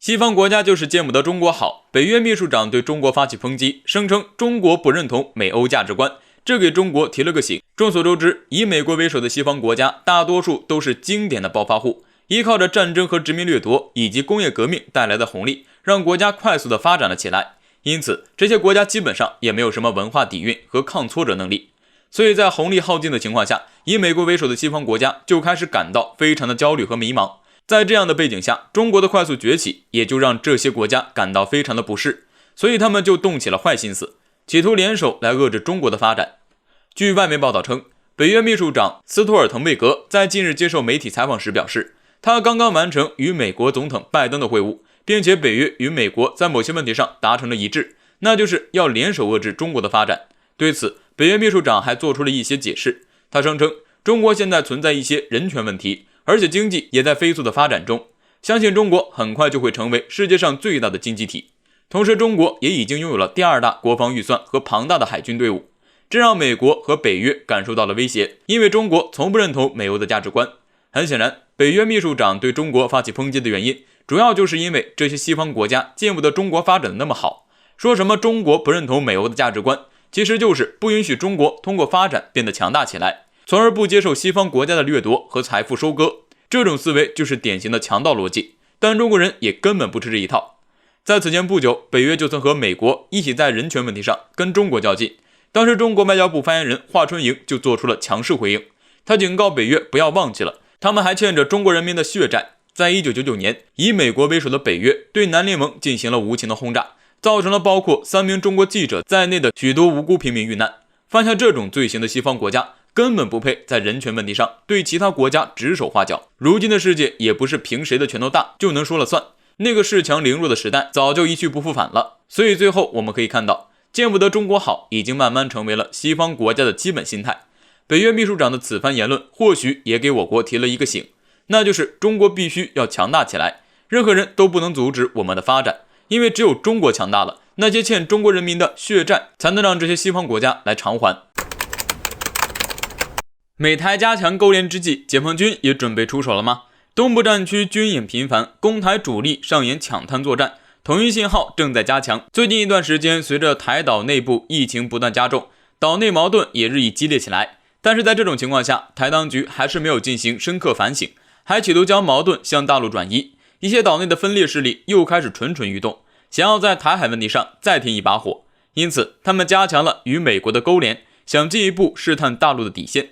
西方国家就是见不得中国好，北约秘书长对中国发起抨击，声称中国不认同美欧价值观，这给中国提了个醒。众所周知，以美国为首的西方国家大多数都是经典的暴发户，依靠着战争和殖民掠夺以及工业革命带来的红利，让国家快速的发展了起来。因此，这些国家基本上也没有什么文化底蕴和抗挫折能力。所以在红利耗尽的情况下，以美国为首的西方国家就开始感到非常的焦虑和迷茫。在这样的背景下，中国的快速崛起也就让这些国家感到非常的不适，所以他们就动起了坏心思，企图联手来遏制中国的发展。据外媒报道称，北约秘书长斯托尔滕贝格在近日接受媒体采访时表示，他刚刚完成与美国总统拜登的会晤，并且北约与美国在某些问题上达成了一致，那就是要联手遏制中国的发展。对此，北约秘书长还做出了一些解释，他声称中国现在存在一些人权问题，而且经济也在飞速的发展中，相信中国很快就会成为世界上最大的经济体。同时，中国也已经拥有了第二大国防预算和庞大的海军队伍，这让美国和北约感受到了威胁，因为中国从不认同美欧的价值观。很显然，北约秘书长对中国发起抨击的原因，主要就是因为这些西方国家见不得中国发展的那么好，说什么中国不认同美欧的价值观，其实就是不允许中国通过发展变得强大起来，从而不接受西方国家的掠夺和财富收割。这种思维就是典型的强盗逻辑，但中国人也根本不吃这一套。在此前不久，北约就曾和美国一起在人权问题上跟中国较劲，当时中国外交部发言人华春莹就做出了强势回应，他警告北约不要忘记了，他们还欠着中国人民的血债。在1999年，以美国为首的北约对南联盟进行了无情的轰炸，造成了包括3名中国记者在内的许多无辜平民遇难。犯下这种罪行的西方国家根本不配在人权问题上对其他国家指手画脚。如今的世界也不是凭谁的拳头大就能说了算，那个恃强凌弱的时代早就一去不复返了。所以最后我们可以看到，见不得中国好已经慢慢成为了西方国家的基本心态。北约秘书长的此番言论或许也给我国提了一个醒，那就是中国必须要强大起来，任何人都不能阻止我们的发展，因为只有中国强大了，那些欠中国人民的血债才能让这些西方国家来偿还。美台加强勾连之际，解放军也准备出手了吗？东部战区军演频繁，攻台主力上演抢滩作战，统一信号正在加强。最近一段时间，随着台岛内部疫情不断加重，岛内矛盾也日益激烈起来。但是在这种情况下，台当局还是没有进行深刻反省，还企图将矛盾向大陆转移。一些岛内的分裂势力又开始蠢蠢欲动，想要在台海问题上再添一把火，因此他们加强了与美国的勾连，想进一步试探大陆的底线。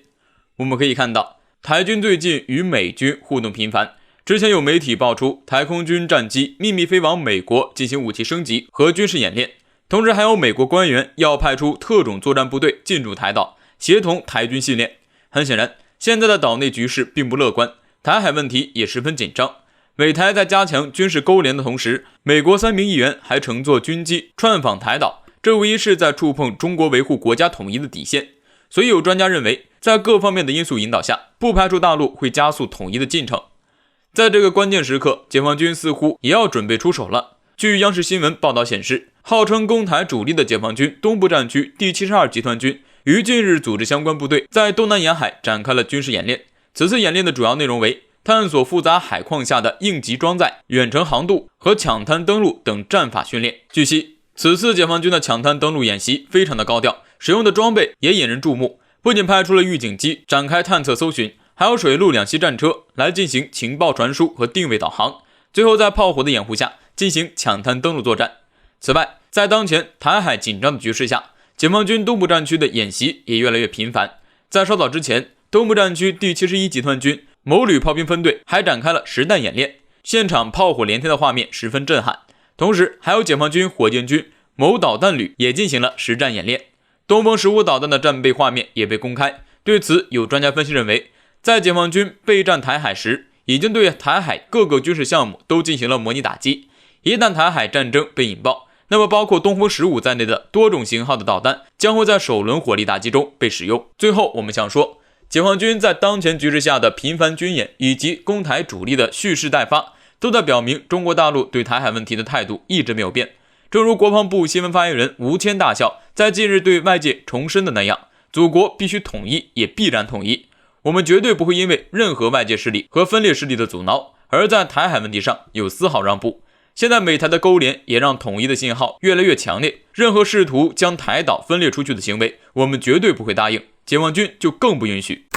我们可以看到，台军最近与美军互动频繁，之前有媒体爆出台空军战机秘密飞往美国进行武器升级和军事演练，同时还有美国官员要派出特种作战部队进驻台岛，协同台军训练。很显然，现在的岛内局势并不乐观，台海问题也十分紧张。美台在加强军事勾连的同时，美国3名议员还乘坐军机串访台岛，这无疑是在触碰中国维护国家统一的底线。所以有专家认为，在各方面的因素引导下，不排除大陆会加速统一的进程。在这个关键时刻，解放军似乎也要准备出手了。据央视新闻报道显示，号称攻台主力的解放军东部战区第72集团军于近日组织相关部队在东南沿海展开了军事演练。此次演练的主要内容为探索复杂海况下的应急装载、远程航渡和抢滩登陆等战法训练。据悉，此次解放军的抢滩登陆演习非常的高调，使用的装备也引人注目，不仅派出了预警机展开探测搜寻，还有水陆2栖战车来进行情报传输和定位导航，最后在炮火的掩护下进行抢滩登陆作战。此外，在当前台海紧张的局势下，解放军东部战区的演习也越来越频繁。在稍早之前，东部战区第71集团军某旅炮兵分队还展开了实弹演练，现场炮火连天的画面十分震撼。同时，还有解放军火箭军某导弹旅也进行了实战演练，东风15导弹的战备画面也被公开。对此，有专家分析认为，在解放军备战台海时，已经对台海各个军事项目都进行了模拟打击。一旦台海战争被引爆，那么包括东风15在内的多种型号的导弹将会在首轮火力打击中被使用。最后，我们想说，解放军在当前局势下的频繁军演以及攻台主力的蓄势待发，都在表明中国大陆对台海问题的态度一直没有变。正如国防部新闻发言人吴谦大校在近日对外界重申的那样，祖国必须统一，也必然统一。我们绝对不会因为任何外界势力和分裂势力的阻挠，而在台海问题上有丝毫让步。现在美台的勾连也让统一的信号越来越强烈，任何试图将台岛分裂出去的行为，我们绝对不会答应，解放军就更不允许。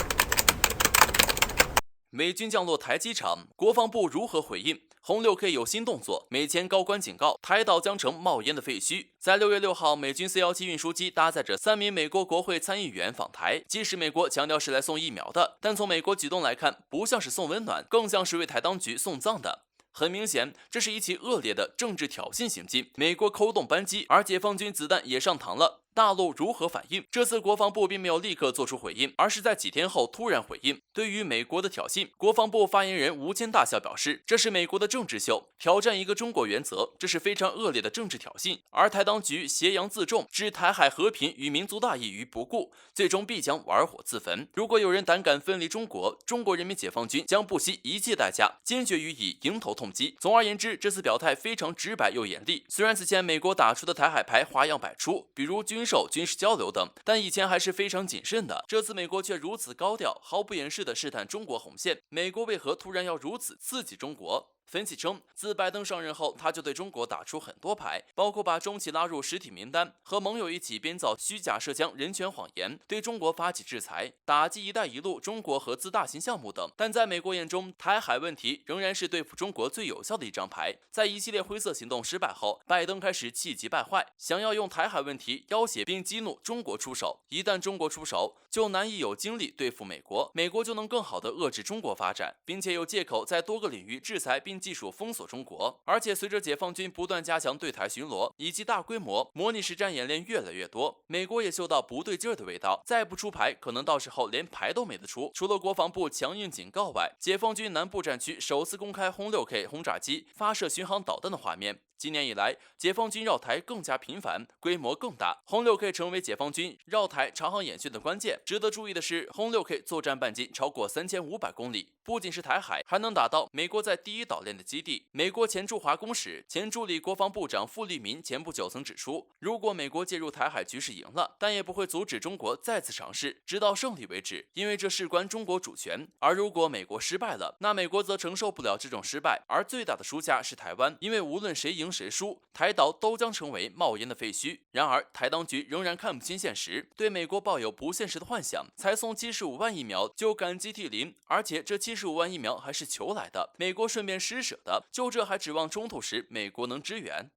美军降落台机场，国防部如何回应？红6K 有新动作，美前高官警告台岛将成冒烟的废墟。在6月6号，美军C-17运输机搭载着3名美国国会参议员访台，即使美国强调是来送疫苗的，但从美国举动来看，不像是送温暖，更像是为台当局送葬的。很明显，这是一起恶劣的政治挑衅行径。美国扣动扳机，而解放军子弹也上膛了。大陆如何反应？这次国防部并没有立刻做出回应，而是在几天后突然回应。对于美国的挑衅，国防部发言人吴谦大校表示，这是美国的政治秀，挑战一个中国原则，这是非常恶劣的政治挑衅。而台当局挟洋自重，置台海和平与民族大义于不顾，最终必将玩火自焚。如果有人胆敢分离中国，中国人民解放军将不惜一切代价，坚决予以迎头痛击。总而言之，这次表态非常直白又严厉。虽然此前美国打出的台海牌花样百出，比如军售、军事交流等，但以前还是非常谨慎的。这次美国却如此高调，毫不掩饰地试探中国红线。美国为何突然要如此刺激中国？分析称，自拜登上任后，他就对中国打出很多牌，包括把中企拉入实体名单，和盟友一起编造虚假涉疆人权谎言，对中国发起制裁，打击“一带一路”中国合资大型项目等。但在美国眼中，台海问题仍然是对付中国最有效的一张牌。在一系列灰色行动失败后，拜登开始气急败坏，想要用台海问题要挟并激怒中国出手。一旦中国出手，就难以有精力对付美国，美国就能更好地遏制中国发展，并且有借口在多个领域制裁并技术封锁中国。而且随着解放军不断加强对台巡逻以及大规模模拟实战演练越来越多，美国也嗅到不对劲儿的味道，再不出牌，可能到时候连牌都没得出。除了国防部强硬警告外，解放军南部战区首次公开轰6K 轰炸机发射巡航导弹的画面。今年以来，解放军绕台更加频繁，规模更大。轰6K 成为解放军绕台长航演训的关键。值得注意的是，轰6K 作战半径超过3500公里，不仅是台海，还能打到美国在第一岛链的基地。美国前驻华公使、前助理国防部长傅立民前不久曾指出，如果美国介入台海局势赢了，但也不会阻止中国再次尝试，直到胜利为止，因为这事关中国主权。而如果美国失败了，那美国则承受不了这种失败，而最大的输家是台湾，因为无论谁赢谁输，台岛都将成为冒烟的废墟。然而台当局仍然看不清现实，对美国抱有不现实的幻想，才送75万疫苗就感激涕零，而且这75万疫苗还是求来的，美国顺便施舍的，就这还指望冲突时美国能支援？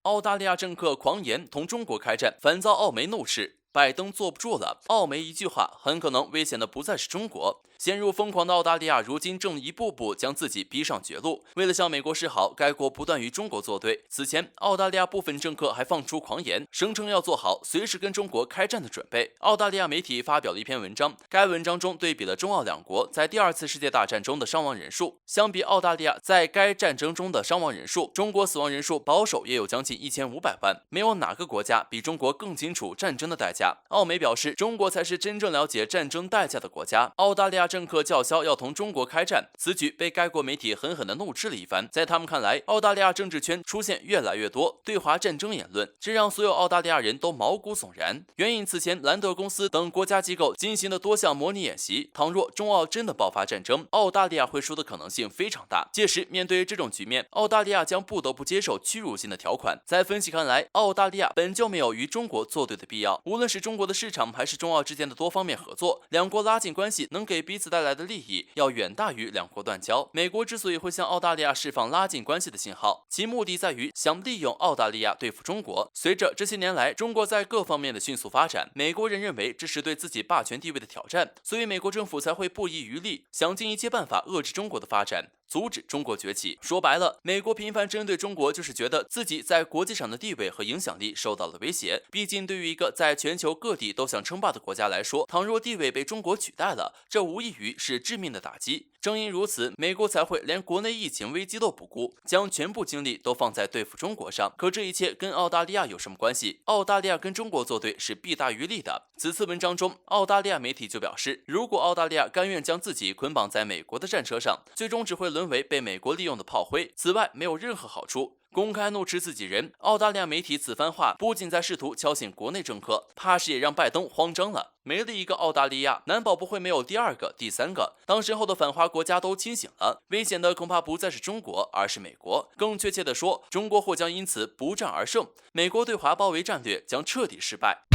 澳大利亚政客狂言同中国开战，反遭澳媒怒斥，拜登坐不住了。澳媒一句话，很可能危险的不再是中国。陷入疯狂的澳大利亚，如今正一步步将自己逼上绝路。为了向美国示好，该国不断与中国作对。此前，澳大利亚部分政客还放出狂言，声称要做好随时跟中国开战的准备。澳大利亚媒体发表了一篇文章，该文章中对比了中澳两国在第二次世界大战中的伤亡人数。相比澳大利亚在该战争中的伤亡人数，中国死亡人数保守也有将近1500万。没有哪个国家比中国更清楚战争的代价。澳媒表示，中国才是真正了解战争代价的国家。澳大利亚政客叫嚣要同中国开战，此举被该国媒体狠狠地怒斥了一番。在他们看来，澳大利亚政治圈出现越来越多对华战争言论，这让所有澳大利亚人都毛骨悚然。援引此前兰德公司等国家机构进行的多项模拟演习，倘若中澳真的爆发战争，澳大利亚会输的可能性非常大。届时面对这种局面，澳大利亚将不得不接受屈辱性的条款。在分析看来，澳大利亚本就没有与中国作对的必要，无论是中国的市场还是中澳之间的多方面合作，两国拉近关系能给彼此带来的利益要远大于两国断交。美国之所以会向澳大利亚释放拉近关系的信号，其目的在于想利用澳大利亚对付中国。随着这些年来中国在各方面的迅速发展，美国人认为这是对自己霸权地位的挑战，所以美国政府才会不遗余力，想尽一切办法遏制中国的发展，阻止中国崛起。说白了，美国频繁针对中国，就是觉得自己在国际上的地位和影响力受到了威胁。毕竟对于一个在全球各地都想称霸的国家来说，倘若地位被中国取代了，这无异于是致命的打击。正因如此，美国才会连国内疫情危机都不顾，将全部精力都放在对付中国上。可这一切跟澳大利亚有什么关系？澳大利亚跟中国作对是弊大于利的。此次文章中，澳大利亚媒体就表示，如果澳大利亚甘愿将自己捆绑在美国的战车上，最终只会沦为被美国利用的炮灰，此外没有任何好处。公开怒斥自己人。澳大利亚媒体此番话不仅在试图敲醒国内政客，怕是也让拜登慌张了。没了一个澳大利亚，难保不会没有第二个、第三个。当身后的反华国家都清醒了，危险的恐怕不再是中国，而是美国。更确切地说，中国或将因此不战而胜，美国对华包围战略将彻底失败。